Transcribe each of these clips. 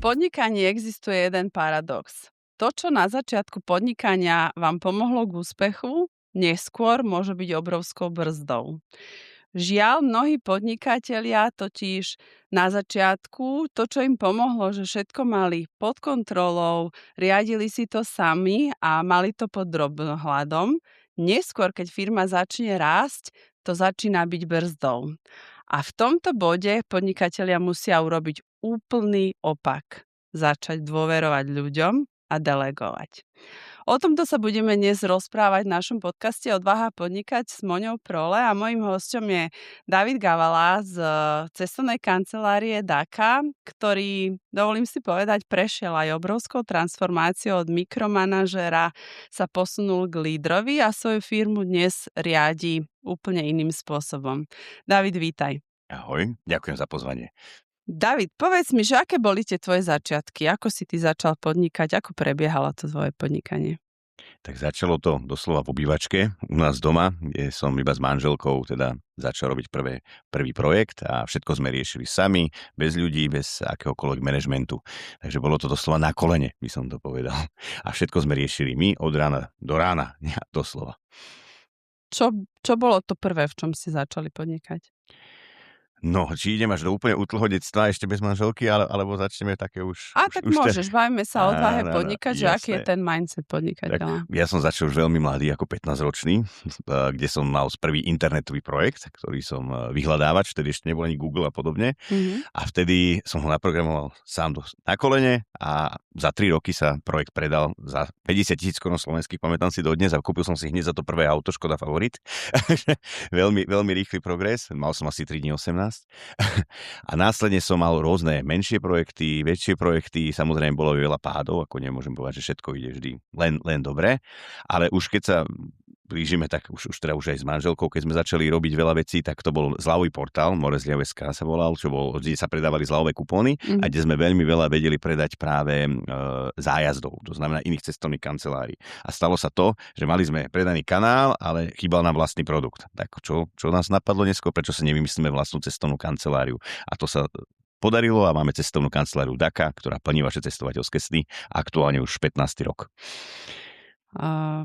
podnikaní existuje jeden paradox. To, čo na začiatku podnikania vám pomohlo k úspechu, neskôr môže byť obrovskou brzdou. Žiaľ, mnohí podnikatelia totiž na začiatku to, čo im pomohlo, že všetko mali pod kontrolou, riadili si to sami a mali to pod drobnohľadom. Neskôr, keď firma začne rásť, to začína byť brzdou. A v tomto bode podnikatelia musia urobiť úplný opak. Začať dôverovať ľuďom a delegovať. O tomto sa budeme dnes rozprávať v našom podcaste Odvaha podnikať s Moňou Prole a mojím hosťom je David Gavala z cestovnej kancelárie Daka, ktorý, dovolím si povedať, prešiel aj obrovskou transformáciou od mikromanažera, sa posunul k lídrovi a svoju firmu dnes riadi úplne iným spôsobom. David, vítaj. Ahoj, ďakujem za pozvanie. David, povedz mi, že aké boli tie tvoje začiatky? Ako si ty začal podnikať? Ako prebiehalo to tvoje podnikanie? Tak začalo to doslova v obývačke u nás doma, kde som iba s manželkou teda začal robiť prvý projekt a všetko sme riešili sami, bez ľudí, bez akéhokoľvek manažmentu. Takže bolo to doslova na kolene, by som to povedal. A všetko sme riešili my od rána do rána, doslova. Čo bolo to prvé, v čom si začali podnikať? No, či idem až do úplne útlohodectva ešte bez manželky, alebo začneme také už... Tak môžeš, bavíme sa o odvahe podnikať, že aký je ten mindset podnikateľa. Ja som začal už veľmi mladý, ako 15-ročný, kde som mal prvý internetový projekt, ktorý som vyhľadávač, vtedy ešte nebol ani Google a podobne. A vtedy som ho naprogramoval sám na kolene a za 3 roky sa projekt predal za 50 000 korún slovenských, pamätám si dodnes, a kúpil som si hneď za to prvé auto, Škoda Favorit. veľmi, veľmi rýchly progres, mal som asi 3 dní 18. A následne som mal rôzne menšie projekty, väčšie projekty, samozrejme bolo veľa pádov, ako nemôžem povedať, že všetko ide vždy len dobre, ale už keď sa blížime, tak už aj s manželkou, keď sme začali robiť veľa vecí, tak to bol zľavový portál, Morezliav.sk sa volal, kde sa predávali zľavové kupóny a kde sme veľmi veľa vedeli predať práve zájazdov, to znamená iných cestovných kancelárií. A stalo sa to, že mali sme predaný kanál, ale chýbal nám vlastný produkt. Tak čo nás napadlo neskôr, prečo sa nevymyslíme vlastnú cestovnú kanceláriu? A to sa podarilo a máme cestovnú kanceláriu Daka, ktorá plní vaše cestovateľské sny, aktuálne už 15. rok.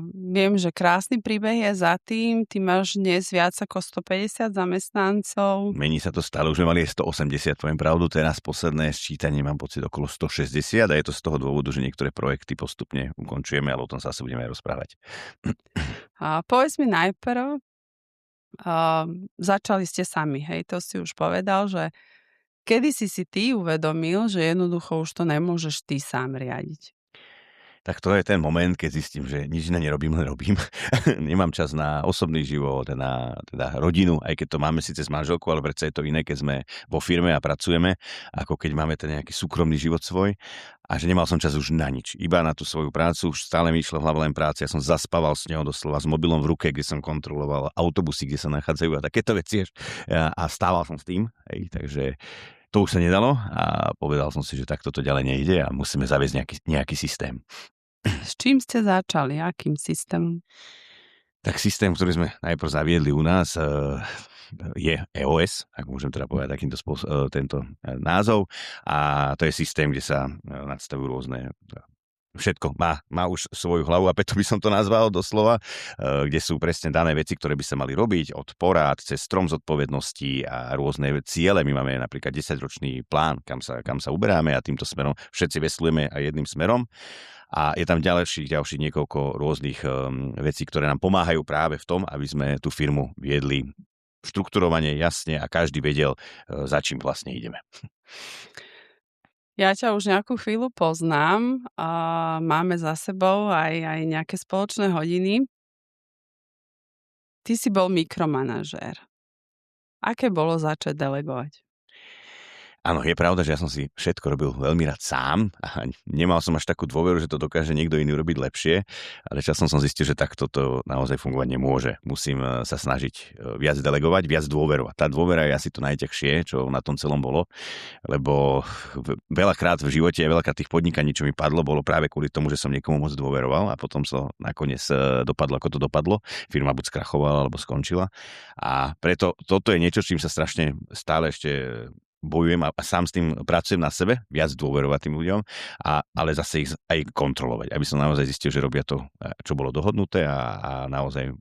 Viem, že krásny príbeh je za tým. Ty máš dnes viac ako 150 zamestnancov. Mení sa to stále, už sme mali 180, poviem pravdu, teraz posledné sčítanie mám pocit okolo 160 a je to z toho dôvodu, že niektoré projekty postupne ukončujeme, ale o tom sa asi budeme aj rozprávať. Povedz mi najprv, začali ste sami, hej, to si už povedal, že kedy si ty uvedomil, že jednoducho už to nemôžeš ty sám riadiť? Tak to je ten moment, keď zistím, že nič iné nerobím, len robím. Nemám čas na osobný život, na teda rodinu, aj keď to máme síce s manželkou, ale predsa je to iné, keď sme vo firme a pracujeme, ako keď máme ten nejaký súkromný život svoj. A že nemal som čas už na nič. Iba na tú svoju prácu, už stále mi išlo hlava len práca. Ja som zaspával s ňou doslova s mobilom v ruke, kde som kontroloval autobusy, kde sa nachádzajú a takéto veci. A stával som s tým, hej, takže to už sa nedalo a povedal som si, že takto to ďalej nejde a musíme zaviesť nejaký systém. S čím ste začali? Akým systémom? Tak systém, ktorý sme najprv zaviedli u nás, je EOS, ak môžem teda povedať takýmto tento názov. A to je systém, kde sa nadstavujú rôzne... Všetko má už svoju hlavu a preto by som to nazval doslova, kde sú presne dané veci, ktoré by sa mali robiť od porád cez strom zodpovedností a rôzne ciele. My máme napríklad 10-ročný plán, kam sa uberáme a týmto smerom všetci veslujeme aj jedným smerom. A je tam ďalších niekoľko rôznych vecí, ktoré nám pomáhajú práve v tom, aby sme tú firmu viedli štrukturovane, jasne a každý vedel, za čím vlastne ideme. Ja ťa už nejakú chvíľu poznám a máme za sebou aj nejaké spoločné hodiny. Ty si bol mikromanažér. Aké bolo začať delegovať? Áno, je pravda, že ja som si všetko robil veľmi rád sám a nemal som až takú dôveru, že to dokáže niekto iný robiť lepšie, ale časom som zistil, že takto to naozaj fungovať nemôže. Musím sa snažiť viac delegovať, viac dôverovať. Tá dôvera je asi to najťažšie, čo na tom celom bolo, lebo veľakrát v živote a veľakrát tých podnikaní, čo mi padlo, bolo práve kvôli tomu, že som niekomu moc dôveroval a potom sa nakoniec dopadlo, ako to dopadlo. Firma buď skrachovala, alebo skončila. A preto toto je niečo, čím sa strašne stále ešte bojujem a sám s tým pracujem na sebe, viac dôverovať tým ľuďom, ale zase ich aj kontrolovať, aby som naozaj zistil, že robia to, čo bolo dohodnuté a naozaj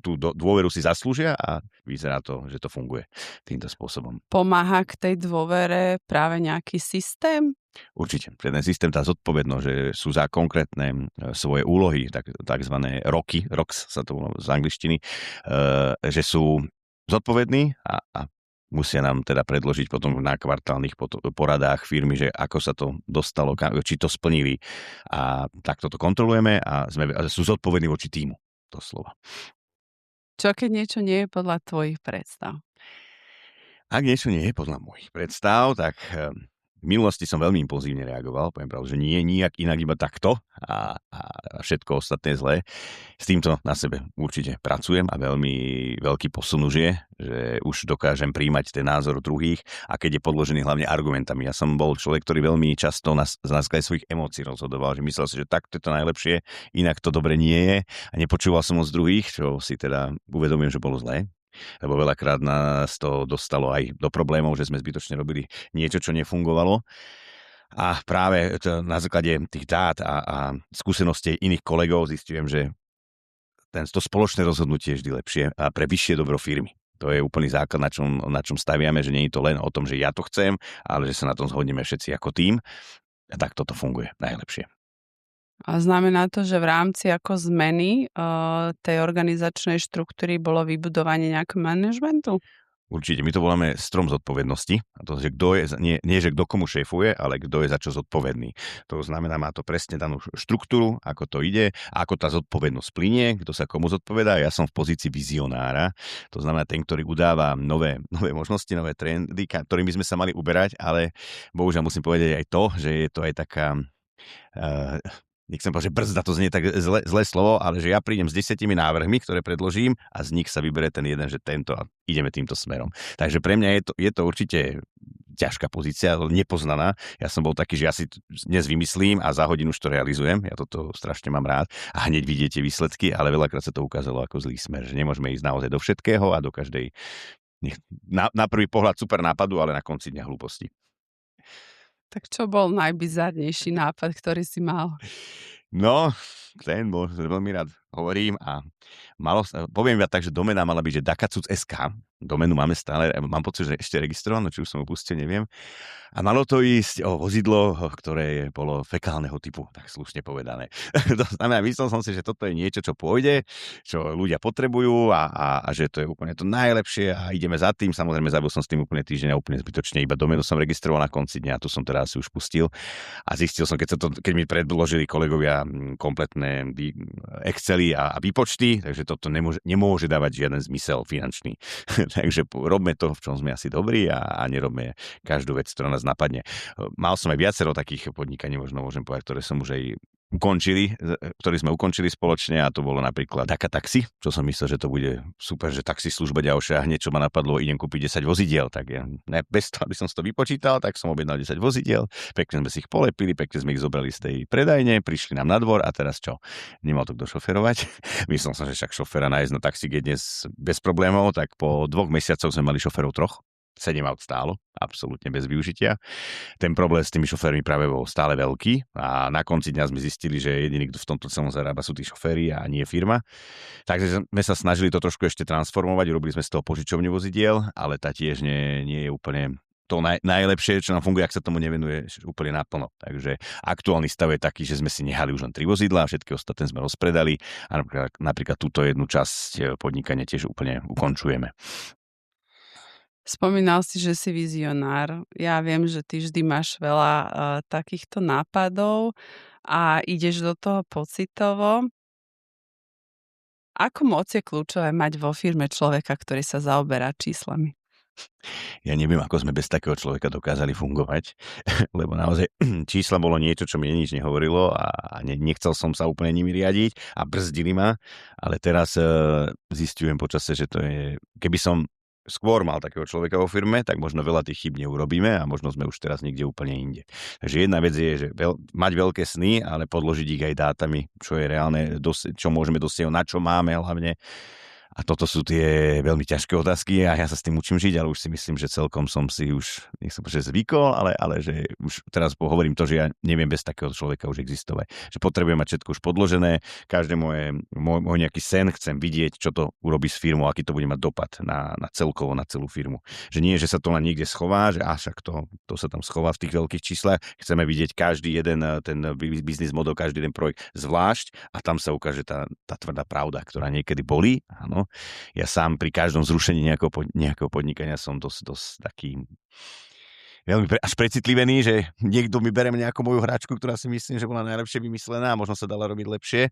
tú dôveru si zaslúžia a vyzerá to, že to funguje týmto spôsobom. Pomáha k tej dôvere práve nejaký systém? Určite. Ten systém, tá zodpovednosť, že sú za konkrétne svoje úlohy, takzvané ROCs sa to volá z angličtiny, že sú zodpovední a musia nám teda predložiť potom na kvartálnych poradách firmy, že ako sa to dostalo, či to splnili. A takto to kontrolujeme a sú zodpovední voči týmu. To slova. Čo keď niečo nie je podľa tvojich predstav? Ak niečo nie je podľa mojich predstav, tak v minulosti som veľmi impulzívne reagoval, poviem pravdu, že nie nijak inak, iba takto a všetko ostatné zlé. S týmto na sebe určite pracujem a veľmi veľký posun už je, že už dokážem príjmať ten názor druhých a keď je podložený hlavne argumentami. Ja som bol človek, ktorý veľmi často na základe svojich emócií rozhodoval, že myslel si, že takto je to najlepšie, inak to dobre nie je a nepočúval som od druhých, čo si teda uvedomujem, že bolo zlé. Lebo veľakrát nás to dostalo aj do problémov, že sme zbytočne robili niečo, čo nefungovalo. A práve na základe tých dát a skúseností iných kolegov zistujem, že to spoločné rozhodnutie je vždy lepšie a pre vyššie dobro firmy. To je úplný základ, na čom staviame, že nie je to len o tom, že ja to chcem, ale že sa na tom zhodneme všetci ako tím. A tak toto funguje najlepšie. A znamená to, že v rámci ako zmeny tej organizačnej štruktúry bolo vybudovanie nejakého manažmentu? Určite, my to voláme strom zodpovednosti. A to, že kto je, nie že kto komu šéfuje, ale kto je za čo zodpovedný. To znamená, má to presne danú štruktúru, ako to ide, ako tá zodpovednosť plynie, kto sa komu zodpovedá. Ja som v pozícii vizionára, to znamená ten, ktorý udáva nové možnosti, nové trendy, ktorými sme sa mali uberať, ale bohužiaľ musím povedať aj to, že je to aj taká... nechcem povedať, že brzda, to znie tak zlé slovo, ale že ja prídem s 10 návrhmi, ktoré predložím a z nich sa vybere ten jeden, že tento a ideme týmto smerom. Takže pre mňa je to určite ťažká pozícia, nepoznaná. Ja som bol taký, že ja si dnes vymyslím a za hodinu už to realizujem. Ja toto strašne mám rád a hneď vidíte výsledky, ale veľakrát sa to ukázalo ako zlý smer, že nemôžeme ísť naozaj do všetkého a do každej na prvý pohľad super nápadu, ale na konci dňa hlúposti. Tak čo bol najbizarnejší nápad, ktorý si mal? No, ten bol, veľmi rád hovorím a poviem iba tak, že domena mala byť, že Dakacuc.sk. Domenu máme stále, mám pocit, že ešte registrované, či už som opustil, neviem. A malo to ísť o vozidlo, ktoré bolo fekálneho typu, tak slušne povedané. To znamená, myslel som si, že toto je niečo, čo pôjde, čo ľudia potrebujú a že to je úplne to najlepšie a ideme za tým. Samozrejme, zabil som s tým úplne týždeň a úplne zbytočne, iba domenu som registroval na konci dňa, tu som teraz si už pustil a zistil som, keď mi predložili kolegovia kompletné Excely a výpočty, takže toto nemôže dávať žiaden zmysel finančný. Takže robme to, v čom sme asi dobrí a nerobme každú vec, ktorá nás napadne. Mal som aj viacero takých podnikaní, možno môžem povedať, ktoré som už aj ktorý sme ukončili spoločne a to bolo napríklad Daka Taxi, čo som myslel, že to bude super, že taxislužba ďalšia, hneď čo ma napadlo, idem kúpiť 10 vozidiel, tak ja, bez toho, aby som si to vypočítal, tak som objednal 10 vozidiel, pekne sme si ich polepili, pekne sme ich zobrali z tej predajne, prišli nám na dvor a teraz čo? Nemal to kto šoferovať? Myslel som, že však šoféra nájsť na taxík je dnes bez problémov, tak po 2 mesiacoch sme mali šoferov 3. 7 aut stálo, absolútne bez využitia. Ten problém s tými šoférmi práve bol stále veľký a na konci dňa sme zistili, že jediný, kto v tomto celom zarába, sú tí šoféri a nie firma. Takže sme sa snažili to trošku ešte transformovať, robili sme z toho požičovňu vozidiel, ale tá tiež nie je úplne to najlepšie, čo nám funguje, ak sa tomu nevenuje úplne naplno. Takže aktuálny stav je taký, že sme si nehali už len 3 vozidlá, všetky ostatné sme rozpredali a napríklad túto jednu časť podnikania tiež úplne ukončujeme. Spomínal si, že si vizionár. Ja viem, že ty vždy máš veľa takýchto nápadov a ideš do toho pocitovo. Ako moc je kľúčové mať vo firme človeka, ktorý sa zaoberá číslami? Ja neviem, ako sme bez takého človeka dokázali fungovať, lebo naozaj čísla bolo niečo, čo mi nič nehovorilo a nechcel som sa úplne nimi riadiť a brzdili ma, ale teraz zistujem počasie, že to je, keby som skôr mal takého človeka vo firme, tak možno veľa tých chýb neurobíme a možno sme už teraz niekde úplne inde. Takže jedna vec je, že mať veľké sny, ale podložiť ich aj dátami, čo je reálne, čo môžeme dosiahnuť, na čo máme hlavne A toto sú tie veľmi ťažké otázky a ja sa s tým učím žiť, ale už si myslím, že celkom som si už, nech som povedať, zvykol, ale že už teraz hovorím to, že ja neviem bez takého človeka už existovať. Že potrebujem mať všetko už podložené, každé môj nejaký sen chcem vidieť, čo to urobí s firmou, aký to bude mať dopad na celkovo, na celú firmu. Že nie, že sa to len niekde schová, že však to sa tam schová v tých veľkých číslach. Chceme vidieť každý jeden ten biznis model, každý jeden projekt zvlášť a tam sa ukáže tá tvrdá pravda, ktorá niekedy bolí, áno. Ja sám pri každom zrušení nejakého podnikania som dosť taký veľmi až precitlivený, že niekto mi berem nejakú moju hračku, ktorá si myslím, že bola najlepšie vymyslená a možno sa dala robiť lepšie.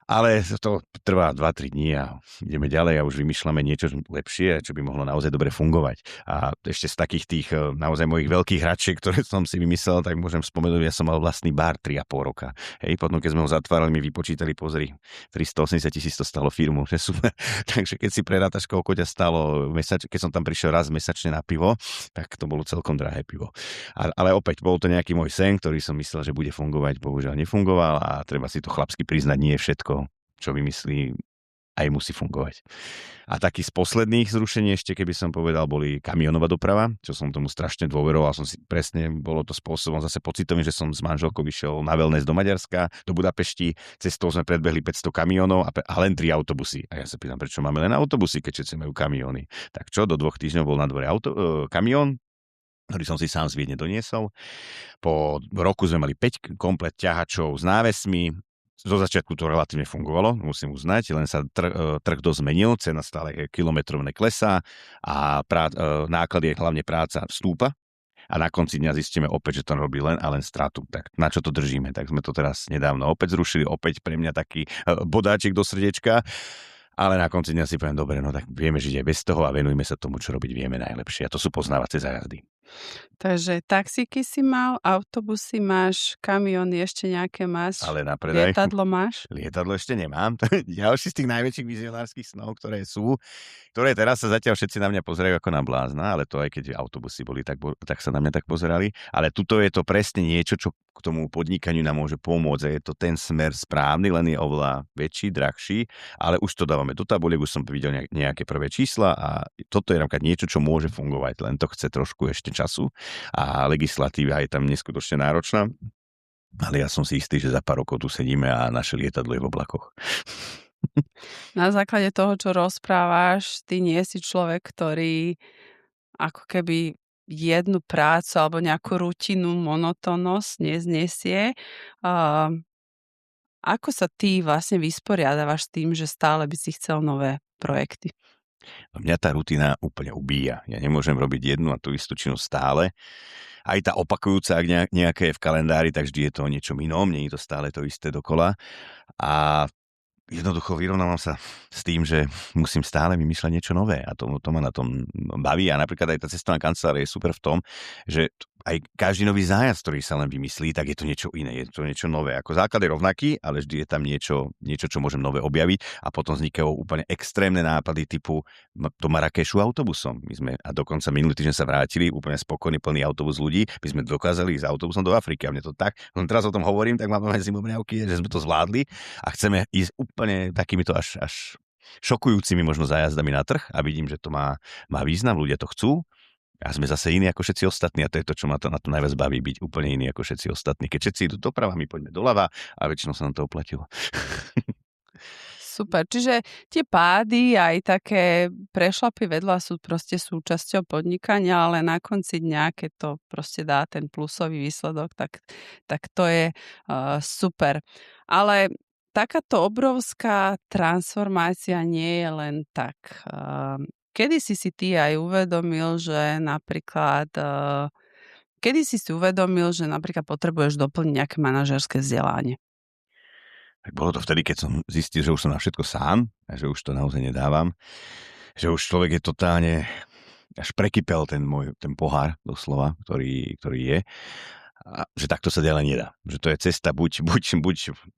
Ale to trvá 2-3 dní a ideme ďalej a už vymýšľame niečo lepšie, čo by mohlo naozaj dobre fungovať. A ešte z takých tých naozaj mojich veľkých hračiek, ktoré som si vymyslel, tak môžem spomenúť, ja som mal vlastný bar 3,5 roka. Hej, potom keď sme ho zatvárali, mi vypočítali, pozri, 380,000 to stalo firmu, že super. Takže keď si prerátaš, koľko ťa stalo keď som tam prišiel raz mesačne na pivo, tak to bolo celkom drahé pivo. Ale opäť, bol to nejaký môj sen, ktorý som myslel, že bude fungovať, bohužiaľ nefungoval a treba si to chlapsky priznať, nie všetko, čo vymyslí, aj musí fungovať. A taký z posledných zrušení ešte, keby som povedal, boli kamionová doprava, čo som tomu strašne dôveroval. Som si presne, bolo to spôsobom zase pocitovým, že som s manželkou vyšiel na wellness do Maďarska, do Budapešti, cestou sme predbehli 500 kamionov a len 3 autobusy. A ja sa pýtam, prečo máme len autobusy, keď všetci majú kamióny. Tak čo, do 2 týždňov bol na dvore kamión, ktorý som si sám z Viedne doniesol. Po roku sme mali 5 komplet ťahačov s návesmi. Do začiatku to relatívne fungovalo, musím uznať, len sa trh dosť zmenil, cena stále kilometrovne klesá a náklady, hlavne práca, vstúpa. A na konci dňa zistíme opäť, že to robí len a len stratu. Tak na čo to držíme? Tak sme to teraz nedávno opäť zrušili, opäť pre mňa taký bodáčik do srdiečka. Ale na konci dňa si poviem, dobre, no tak vieme žiť aj bez toho a venujme sa tomu, čo robiť vieme najlepšie. A to sú poznávacie zájazdy. Takže taxíky si mal, autobusy máš, kamióny ešte nejaké máš, ale na predaj, lietadlo máš? Lietadlo ešte nemám. To je ďalší z tých najväčších vizionárskych snov, ktoré sú, ktoré teraz sa zatiaľ všetci na mňa pozerajú ako na blázna, ale to aj keď autobusy boli, tak sa na mňa tak pozerali. Ale tuto je to presne niečo, čo k tomu podnikaniu nám môže pomôcť. A je to ten smer správny, len je oveľa väčší, drahší, ale už to dávame do tabuliek, už som videl nejaké prvé čísla a toto je napríklad niečo, čo môže fungovať, len to chce trošku ešte času a legislatíva je tam neskutočne náročná, ale ja som si istý, že za pár rokov tu sedíme a naše lietadlo je v oblakoch. Na základe toho, čo rozprávaš, ty nie si človek, ktorý ako keby jednu prácu alebo nejakú rutinu, monotónnosť neznesie. Ako sa ty vlastne vysporiadávaš s tým, že stále by si chcel nové projekty? Mňa tá rutina úplne ubíja. Ja nemôžem robiť jednu a tú istú činnosť stále. Aj tá opakujúca, ak nejaké je v kalendári, tak vždy je to o niečom inom, nie je to stále to isté dokola. A jednoducho vyrovnávam sa s tým, že musím stále vymýšľať niečo nové a to ma na tom baví. A napríklad aj tá cestovná kancelária je super v tom, že aj každý nový zájazd, ktorý sa len vymyslí, tak je to niečo iné, je to niečo nové. Ako základ je rovnaký, ale vždy je tam niečo, čo môžem nové objaviť a potom vznikajú úplne extrémne nápady typu do Marrakešu autobusom. A dokonca minulý týždeň sa vrátili úplne spokojný plný autobus ľudí. My sme dokázali ísť autobusom do Afriky a mne to tak, len teraz o tom hovorím, tak máme zimomriavky, že sme to zvládli a chceme ísť úplne takýmito až šokujúcimi možno zájazdami na trh a vidím, že to má význam, ľudia to chcú. A sme zase iní ako všetci ostatní a to je to, čo ma to na to najviac baví, byť úplne iný ako všetci ostatní. Keď všetci idú doprava, my poďme doľava a väčšinou sa nám to oplatilo. Super, čiže tie pády aj také prešlapy vedľa sú proste súčasťou podnikania, ale na konci dňa, keď to proste dá ten plusový výsledok, tak to je super. Ale takáto obrovská transformácia nie je len tak. Kedy si ty aj uvedomil, že napríklad potrebuješ doplniť nejaké manažerské vzdelanie? Tak bolo to vtedy, keď som zistil, že už som na všetko sám a že už to naozaj nedávam. Že už človek je totálne až prekypel ten pohár doslova, ktorý je. A že takto sa ďalej nedá. Že to je cesta, buď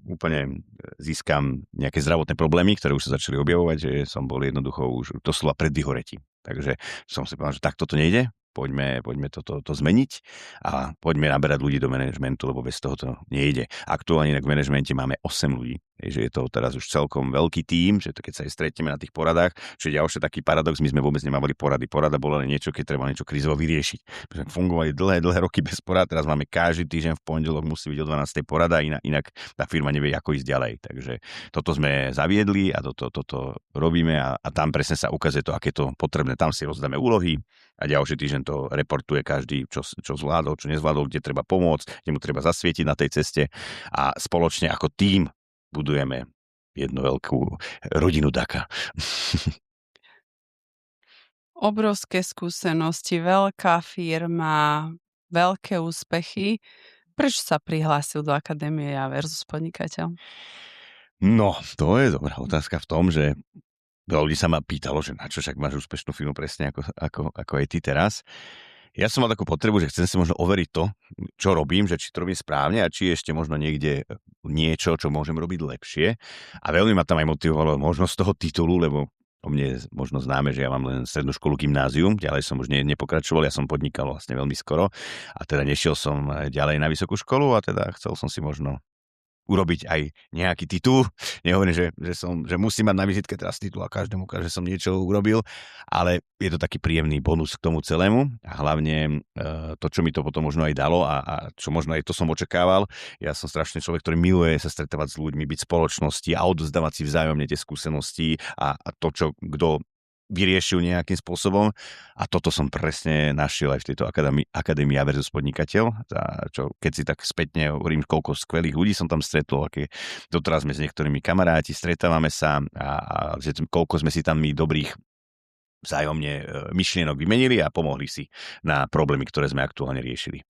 úplne získam nejaké zdravotné problémy, ktoré už sa začali objavovať, že som bol jednoducho už doslova pred vyhoretím. Takže som si povedal, že takto to nejde. poďme to zmeniť a poďme naberať ľudí do manažmentu, lebo bez toho to nejde. Aktuálne v manažmente máme 8 ľudí, že je to teraz už celkom veľký tím, že to keď sa aj stretneme na tých poradách, čo je ďalší taký paradox, my sme vôbec nemávali porady. Porada bola len niečo, keď treba niečo krízovo vyriešiť. My sme fungovali dlhé roky bez porad, teraz máme každý týždeň v pondelok musí byť o 12. porada, inak tá firma nevie, ako ísť ďalej. Takže toto sme zaviedli a toto robíme a tam presne sa ukazuje to, aké to potrebné. Tam si rozdáme úlohy a ďalší týždeň to reportuje každý, čo zvládol, čo nezvládol, kde treba pomôcť, kde mu treba zasvietiť na tej ceste a spoločne ako tím budujeme jednu veľkú rodinu Daka. Obrovské skúsenosti, veľká firma, veľké úspechy. Prečo sa prihlásil do Akadémie Ja versus Podnikateľ? No, to je dobrá otázka v tom, že veľa ľudí sa ma pýtalo, že na čo však máš úspešnú firmu presne ako aj ty teraz. Ja som mal takú potrebu, že chcem si možno overiť to, čo robím, že či to robím správne a či ešte možno niekde niečo, čo môžem robiť lepšie. A veľmi ma tam aj motivovalo možnosť toho titulu, lebo o mne je možno známe, že ja mám len strednú školu, gymnázium, ďalej som už nepokračoval, ja som podnikal vlastne veľmi skoro a teda nešiel som ďalej na vysokú školu a teda chcel som si možno urobiť aj nejaký titul. Nehovorím, že musím mať na vizitke teraz titul a každému ukáže, že som niečo urobil, ale je to taký príjemný bonus k tomu celému a hlavne to, čo mi to potom možno aj dalo a čo možno aj to som očakával. Ja som strašný človek, ktorý miluje sa stretávať s ľuďmi, byť v spoločnosti a odozdávať si vzájomne tie skúsenosti a to, čo kto vyriešil nejakým spôsobom a toto som presne našiel aj v tejto akadémii Ja versus Podnikateľ, čo keď si tak spätne hovorím, koľko skvelých ľudí som tam stretol, aké doteraz sme s niektorými kamaráti, stretávame sa a koľko sme si tam my dobrých vzájomne myšlienok vymenili a pomohli si na problémy, ktoré sme aktuálne riešili.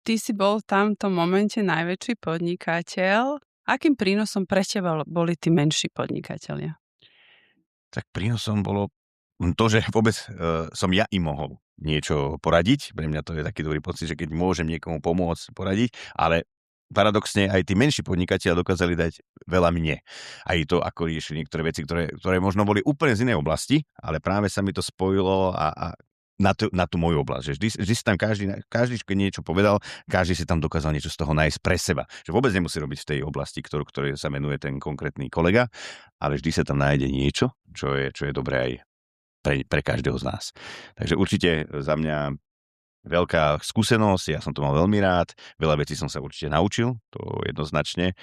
Ty si bol v tamtom momente najväčší podnikateľ. Akým prínosom pre teba boli tí menší podnikatelia? Tak prínosom bolo to, že vôbec som ja im mohol niečo poradiť. Pre mňa to je taký dobrý pocit, že keď môžem niekomu pomôcť poradiť, ale paradoxne aj tí menší podnikatelia dokázali dať veľa mne. Aj to, ako riešili niektoré veci, ktoré možno boli úplne z inej oblasti, ale práve sa mi to spojilo a na tú moju oblasť. Že vždy si tam každý, keď niečo povedal, každý si tam dokázal niečo z toho nájsť pre seba. Že vôbec nemusí robiť v tej oblasti, ktorej sa menuje ten konkrétny kolega, ale vždy sa tam nájde niečo, čo je dobré aj pre každého z nás. Takže určite za mňa veľká skúsenosť, ja som to mal veľmi rád, veľa vecí som sa určite naučil, to jednoznačne,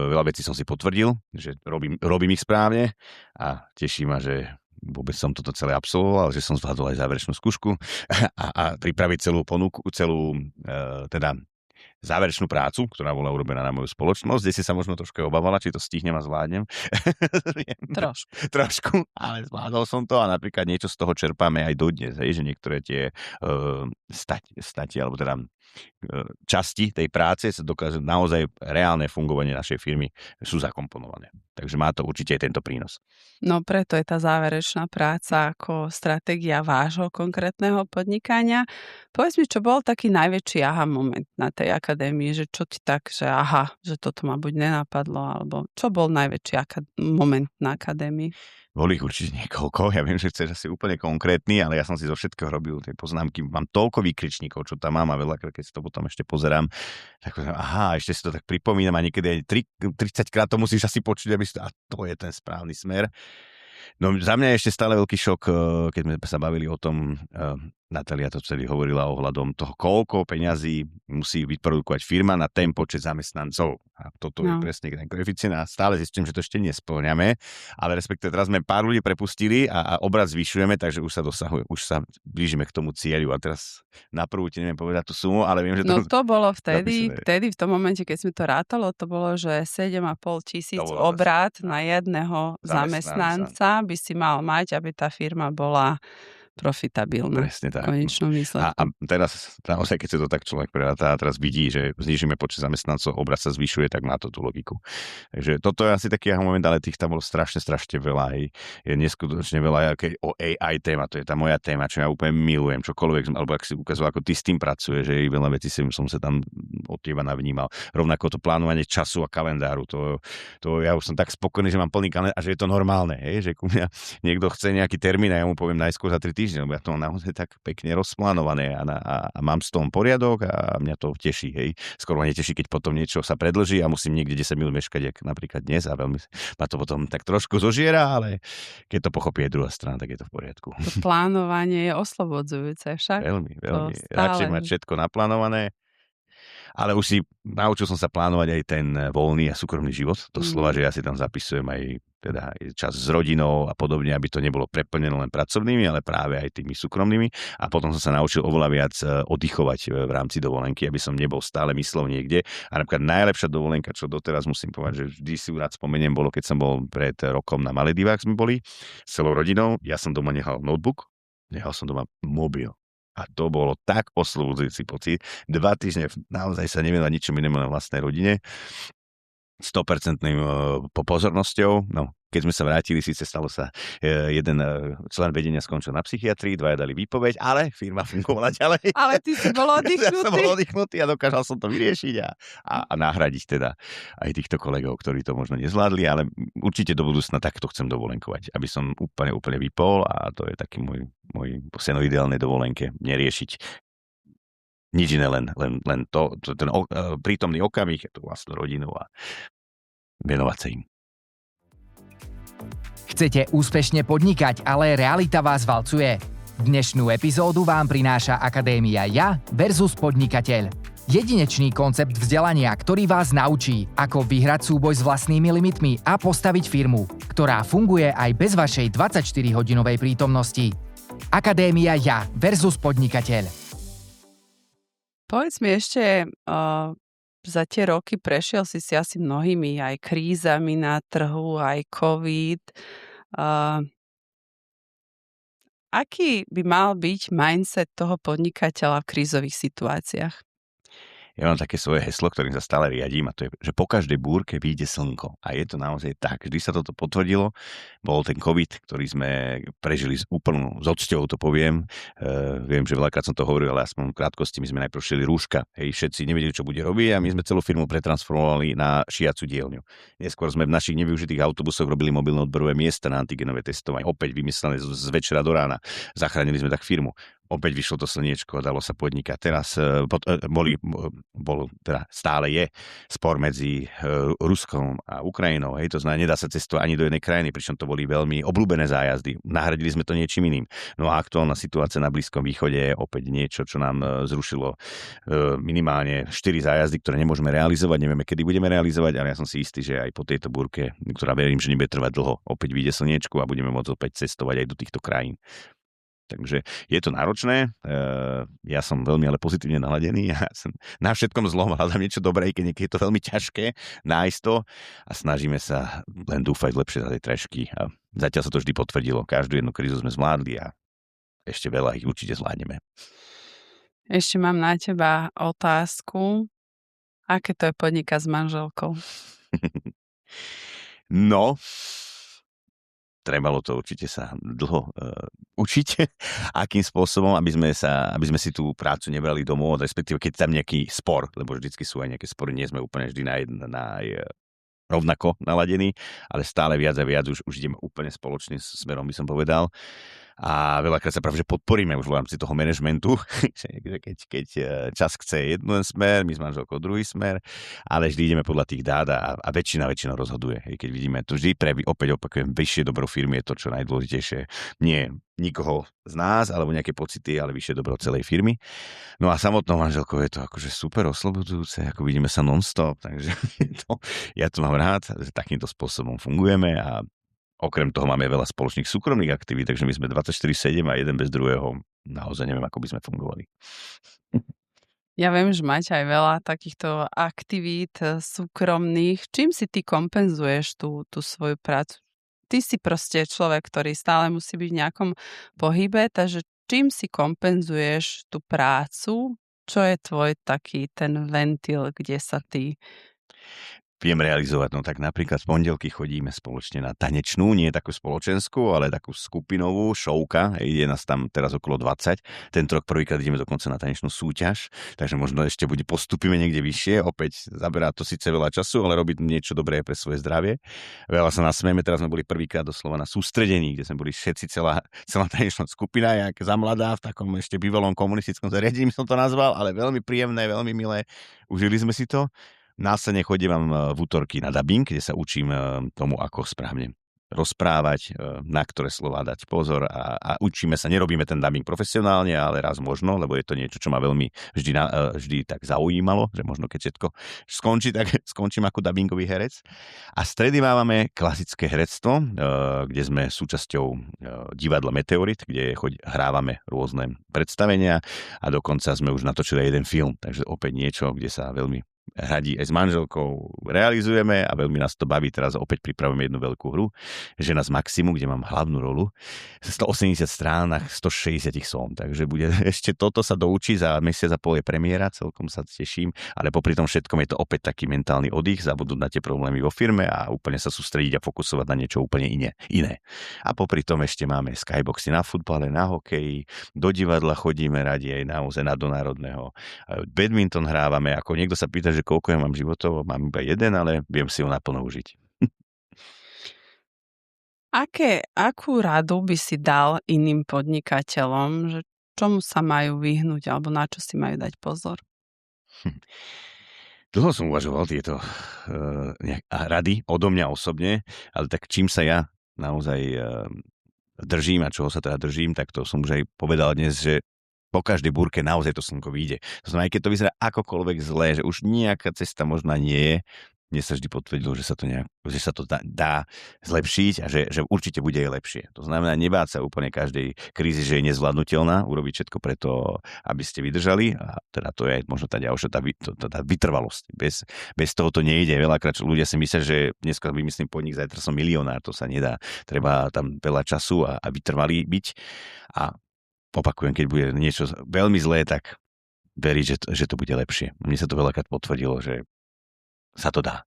veľa vecí som si potvrdil, že robím ich správne a teší ma, že vôbec som toto celé absolvoval, že som zvládol aj záverečnú skúšku a pripraviť celú ponuku, teda záverečnú prácu, ktorá bola urobená na moju spoločnosť, kde si sa možno trošku obávala, či to stihnem a zvládnem. Trošku, ale zvládol som to a napríklad niečo z toho čerpáme aj dodnes, že niektoré tie stati, alebo teda časti tej práce sa dokážu naozaj reálne fungovanie našej firmy sú zakomponované. Takže má to určite aj tento prínos. No preto je tá záverečná práca ako stratégia vášho konkrétneho podnikania. Povedz mi, čo bol taký najväčší aha moment na tej akadémii, že čo ti tak, že aha, že toto ma buď nenapadlo, alebo čo bol najväčší moment na akadémii? Boli ich určite niekoľko, ja viem, že chceš asi úplne konkrétny, ale ja som si zo všetkého robil tie poznámky, mám toľko výkričníkov, čo tam mám a veľakrát, keď si to potom ešte pozerám, tak aha, ešte si to tak pripomínam a niekedy aj 30 krát to musíš asi počuť, aby si a to je ten správny smer. No za mňa je ešte stále veľký šok, keď sme sa bavili o tom, Natália to vtedy hovorila ohľadom toho, koľko peňazí musí vyprodukovať firma na ten počet zamestnancov. A toto je presne ten koeficient a stále zistím, že to ešte nespĺňame, ale respektíve teraz sme pár ľudí prepustili a obrad zvyšujeme, takže už sa dosahuje, už sa blížime k tomu cieľu a teraz na prvú ti neviem povedať tú sumu, ale viem, že to... No to bolo vtedy v tom momente, keď sme to rátalo, to bolo, že 7,5 tisíc obrad na jedného zamestnanca by si mal mať, aby tá firma bola profitabilná. Presne tak. V konečnom výsledku. A teraz, naozaj, keď sa to tak človek prerátá a teraz vidí, že znížime počet zamestnancov, obrat sa zvyšuje, tak má to tú logiku. Takže toto je asi taký moment, ale tých tam bolo strašne veľa. Je neskutočne veľa o AI téma, to je tá moja téma, čo ja úplne milujem, čokoľvek, alebo ak si ukazoval, ako ty s tým pracuje, že veľa vecí som sa tam od teba navnímal. Rovnako to plánovanie času a kalendáru, to ja už som tak spokojný, že mám plný kalendár a že je to normálne, že ku mňa niekto chce nejaký termín a ja mu poviem najskôr za 3 týždeň, lebo ja to mám naozaj tak pekne rozplánované a mám z toho poriadok a mňa to teší, hej. Skoro ma neteší, keď potom niečo sa predĺží a musím niekde 10 minút meškať, jak napríklad dnes a veľmi ma to potom tak trošku zožiera, ale keď to pochopí aj druhá strana, tak je to v poriadku. To plánovanie je oslobodzujúce však. Veľmi. Stále... Radšej mať všetko naplánované, ale už si naučil som sa plánovať aj ten voľný a súkromný život. Doslova, že ja si tam zapisujem aj teda aj čas s rodinou a podobne, aby to nebolo preplnené len pracovnými, ale práve aj tými súkromnými. A potom som sa naučil oveľa viac oddychovať v rámci dovolenky, aby som nebol stále myslel niekde. A napríklad najlepšia dovolenka, čo doteraz musím povedať, že vždy si rád spomeniem, bolo, keď som bol pred rokom na Maledivách, sme boli s celou rodinou. Ja som doma nechal notebook, nechal som doma mobil. A to bolo tak oslobodzujúci pocit. 2 týždne naozaj sa nevenovať ničom inému na vlastnej rodine. 100% pozornosťou. No, keď sme sa vrátili, síce stalo sa, jeden člen vedenia skončil na psychiatrii, 2 dali výpoveď, ale firma fungovala ďalej. Ale ty si bol oddychnutý. Ja som bol oddychnutý a dokázal som to vyriešiť a nahradiť teda aj týchto kolegov, ktorí to možno nezvládli, ale určite do budúcna takto chcem dovolenkovať, aby som úplne vypol a to je taký môj sen o ideálnej dovolenke, neriešiť nič iné, len ten prítomný okamih, tú vlastnú rodinu a venovať sa im. Chcete úspešne podnikať, ale realita vás valcuje? Dnešnú epizódu vám prináša Akadémia Ja versus Podnikateľ. Jedinečný koncept vzdelania, ktorý vás naučí, ako vyhrať súboj s vlastnými limitmi a postaviť firmu, ktorá funguje aj bez vašej 24-hodinovej prítomnosti. Akadémia Ja versus Podnikateľ. Povedz mi ešte, za tie roky prešiel si asi mnohými aj krízami na trhu, aj COVID. Aký by mal byť mindset toho podnikateľa v krízových situáciách? Ja mám také svoje heslo, ktorým sa stále riadím a to je, že po každej búrke vyjde slnko. A je to naozaj tak. Vždy sa toto potvrdilo. Bol ten COVID, ktorý sme prežili s úplnou zocťou, to poviem. Viem, že veľakrát som to hovoril, ale aspoň v krátkosti my sme najprv šili rúška. Hej, všetci nevedeli, čo bude robiť a my sme celú firmu pretransformovali na šiacu dielňu. Neskôr sme v našich nevyužitých autobusoch robili mobilné odberové miesta na antigenové testovanie. Opäť vymyslené z večera do rána. Zachránili sme tak firmu. Opäť vyšlo to slniečko a dalo sa podnikať. Teraz stále je spor medzi Ruskom a Ukrajinou. Hej, to znamená, nedá sa cestovať ani do jednej krajiny, pričom to boli veľmi obľúbené zájazdy. Nahradili sme to niečím iným. No a aktuálna situácia na Blízkom východe je opäť niečo, čo nám zrušilo minimálne 4 zájazdy, ktoré nemôžeme realizovať. Nevieme, kedy budeme realizovať, ale ja som si istý, že aj po tejto búrke, ktorá verím, že nebude trvať dlho, opäť vyjde slniečko a budeme môcť opäť cestovať aj do týchto krajín. Takže je to náročné, ja som veľmi ale pozitívne naladený a na všetkom zlom hľadám niečo dobré, keď niekedy je to veľmi ťažké nájsť to a snažíme sa len dúfať lepšie za tej trešky a zatiaľ sa to vždy potvrdilo. Každú jednu krízu sme zvládli a ešte veľa ich určite zvládneme. Ešte mám na teba otázku. Aké to je podnikať s manželkou? No... Trebalo to určite sa dlho učiť, akým spôsobom, aby sme si tú prácu nebrali domov, respektíve keď tam nejaký spor, lebo vždycky sú aj nejaké spory, nie sme úplne vždy rovnako naladení, ale stále viac a viac už ideme úplne spoločným smerom, by som povedal. A veľakrát sa práve, že podporíme už v rámci toho manažmentu, keď čas chce jeden smer, my s manželkou druhý smer, ale vždy ideme podľa tých dát a väčšina rozhoduje. Keď vidíme to vždy opäť opakujem, vyššie dobro firmy je to, čo najdôležitejšie. Nie nikoho z nás, alebo nejaké pocity, ale vyššie dobro celej firmy. No a samotnou manželkou je to akože super oslobodzujúce, ako vidíme sa non-stop, takže ja to mám rád, že takýmto spôsobom fungujeme a okrem toho máme veľa spoločných súkromných aktivít, takže my sme 24/7 a jeden bez druhého. Naozaj neviem, ako by sme fungovali. Ja viem, že máte aj veľa takýchto aktivít súkromných. Čím si ty kompenzuješ tú svoju prácu? Ty si proste človek, ktorý stále musí byť v nejakom pohybe, takže čím si kompenzuješ tú prácu? Čo je tvoj taký ten ventil, kde sa ty... viem realizovať. No tak napríklad v pondelky chodíme spoločne na tanečnú, nie takú spoločenskú, ale takú skupinovú šovka. Je nás tam teraz okolo 20. Tento rok prvýkrát ideme dokonca na tanečnú súťaž, takže možno ešte postupíme niekde vyššie. Opäť zaberá to síce veľa času, ale robiť niečo dobré pre svoje zdravie. Veľa sa nasmejeme, teraz sme boli prvýkrát doslova na sústredení, kde sme boli všetci celá tanečná skupina, jak za mladá, v takom ešte bývalom komunistickom zariadení som to nazval, ale veľmi príjemné, veľmi milé. Užili sme si to. Následne chodím v útorky na dubbing, kde sa učím tomu, ako správne rozprávať, na ktoré slová dať pozor a učíme sa, nerobíme ten dubbing profesionálne, ale raz možno, lebo je to niečo, čo ma veľmi vždy tak zaujímalo, že možno keď všetko skončí, tak skončím ako dubbingový herec. A stredy máme klasické herectvo, kde sme súčasťou divadla Meteorit, kde hrávame rôzne predstavenia a dokonca sme už natočili jeden film, takže opäť niečo, kde sa veľmi radi aj s manželkou realizujeme a veľmi nás to baví. Teraz opäť pripravujeme jednu veľkú hru, Žena z Maximu, kde mám hlavnú rolu. 180 stránach, 160 som, takže bude ešte toto sa doučí, za mesiac a pol je premiéra, celkom sa teším, ale popri tom všetkom je to opäť taký mentálny oddych, zabudnúť na tie problémy vo firme a úplne sa sústrediť a fokusovať na niečo úplne iné. A popri tom ešte máme skyboxy na futbale, na hokeji, do divadla chodíme radi aj naozaj do národného. Badminton hrávame, ako niekto sa pýta, že koľko ja mám životov, mám iba jeden, ale viem si ho naplno užiť. Akú radu by si dal iným podnikateľom, že čomu sa majú vyhnúť alebo na čo si majú dať pozor? Dlho som uvažoval tieto rady odo mňa osobne, ale tak čím sa ja naozaj držím a čoho sa teda držím, tak to som už aj povedal dnes, že po každej búrke naozaj to slnko vyjde. To znamená, aj keď to vyzerá akokoľvek zlé, že už nejaká cesta možná nie je, mne sa vždy potvrdilo, že sa to dá zlepšiť a že určite bude aj lepšie. To znamená, nebáť sa úplne každej krízy, že je nezvládnutelná, urobiť všetko preto, aby ste vydržali a teda to je možno tá ďalšia tá vytrvalosť. Bez toho to nejde. Veľakrát ľudia si myslia, že dneska vymyslím podnik, zajtra som milionár, to sa nedá. Treba tam veľa času a vytrvalý byť a opakujem, keď bude niečo veľmi zlé, tak veriť, že to bude lepšie. Mne sa to veľakrát potvrdilo, že sa to dá.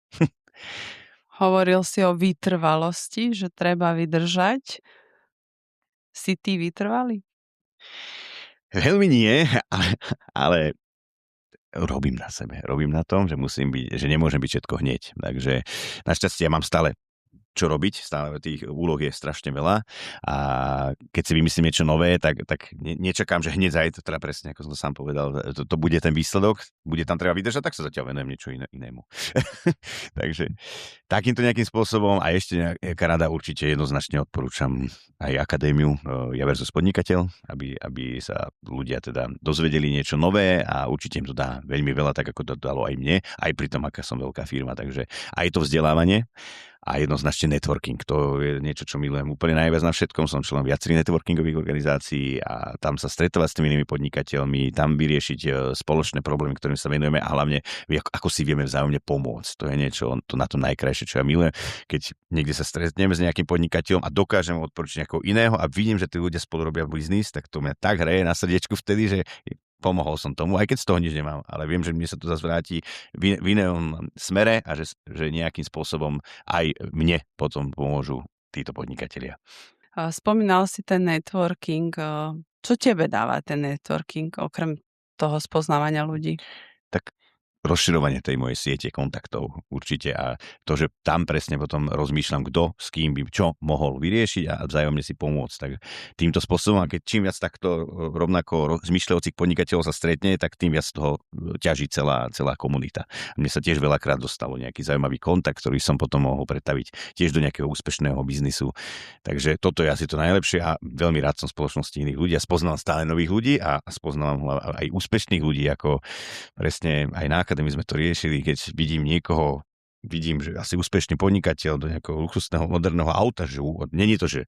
Hovoril si o vytrvalosti, že treba vydržať. Si ty vytrvalý? Veľmi nie, ale robím na sebe. Robím na tom, že že nemôžem byť všetko hneď. Takže našťastie ja mám stále čo robiť, stále tých úloh je strašne veľa a keď si vymyslím niečo nové, tak nečakám, že hneď zajtra, teda presne, ako som to sám povedal, to bude ten výsledok, bude tam treba vydržať, tak sa zatiaľ venujem niečo inému. Takže takýmto nejakým spôsobom a ešte nejaká rada určite jednoznačne odporúčam aj akadémiu Ja versus podnikateľ, aby sa ľudia teda dozvedeli niečo nové a určite im to dá veľmi veľa, tak ako to dalo aj mne, aj pri tom, aká som veľká firma, takže aj to vzdelávanie a jednoznačne networking. To je niečo, čo milujem úplne najviac na všetkom. Som členom viacerých networkingových organizácií a tam sa stretovať s tými inými podnikateľmi, tam vyriešiť spoločné problémy, ktorým sa venujeme a hlavne ako si vieme vzájomne pomôcť. To je niečo na to najkrajšie, čo ja milujem. Keď niekde sa stretneme s nejakým podnikateľom a dokážem odporučiť nejakého iného a vidím, že tí ľudia spolu robia biznis, tak to mňa tak hreje na srdiečku vtedy, že pomohol som tomu, aj keď z toho nič nemám, ale viem, že mne sa to zase vráti v inom smere a že nejakým spôsobom aj mne potom pomôžu títo podnikatelia. Spomínal si ten networking. Čo tebe dáva ten networking, okrem toho spoznávania ľudí? Tak rozširovanie tej mojej siete kontaktov určite a to, že tam presne potom rozmýšľam, kto s kým by čo mohol vyriešiť a vzájomne si pomôcť. Tak týmto spôsobom, a keď čím viac takto rovnako zmyšľajúcich podnikateľov sa stretne, tak tým viac toho ťaží celá komunita. Mne sa tiež veľakrát dostalo nejaký zaujímavý kontakt, ktorý som potom mohol pretaviť tiež do nejakého úspešného biznisu. Takže toto je asi to najlepšie a veľmi rád som v spoločnosti iných ľudí a spoznal stále nových ľudí a spoznal aj úspešných ľudí, ako presne aj na akadémii sme to riešili, keď vidím, že asi úspešný podnikateľ do nejakého luxusného, moderného auta, že není to, že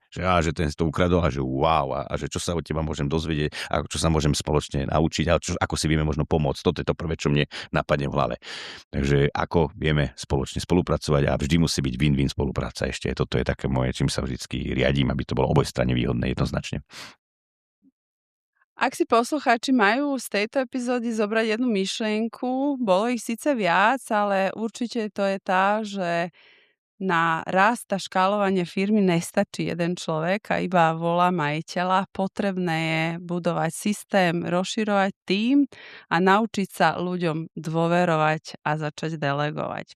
ten si to ukradol a že wow, a že čo sa od teba môžem dozvedieť a čo sa môžem spoločne naučiť a ako si vieme možno pomôcť. Toto je to prvé, čo mne napadne v hlave. Takže ako vieme spoločne spolupracovať a vždy musí byť win-win spolupráca ešte. Toto je také moje, čím sa vždycky riadím, aby to bolo obojstranne výhodné jednoznačne. Ak si poslucháči majú z tejto epizódy zobrať jednu myšlienku, bolo ich síce viac, ale určite to je tá, že na rast a škálovanie firmy nestačí jeden človek a iba volá majiteľa. Potrebné je budovať systém, rozširovať tím a naučiť sa ľuďom dôverovať a začať delegovať.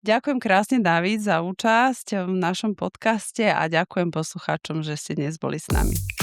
Ďakujem krásne, Dávid, za účasť v našom podcaste a ďakujem poslucháčom, že ste dnes boli s nami.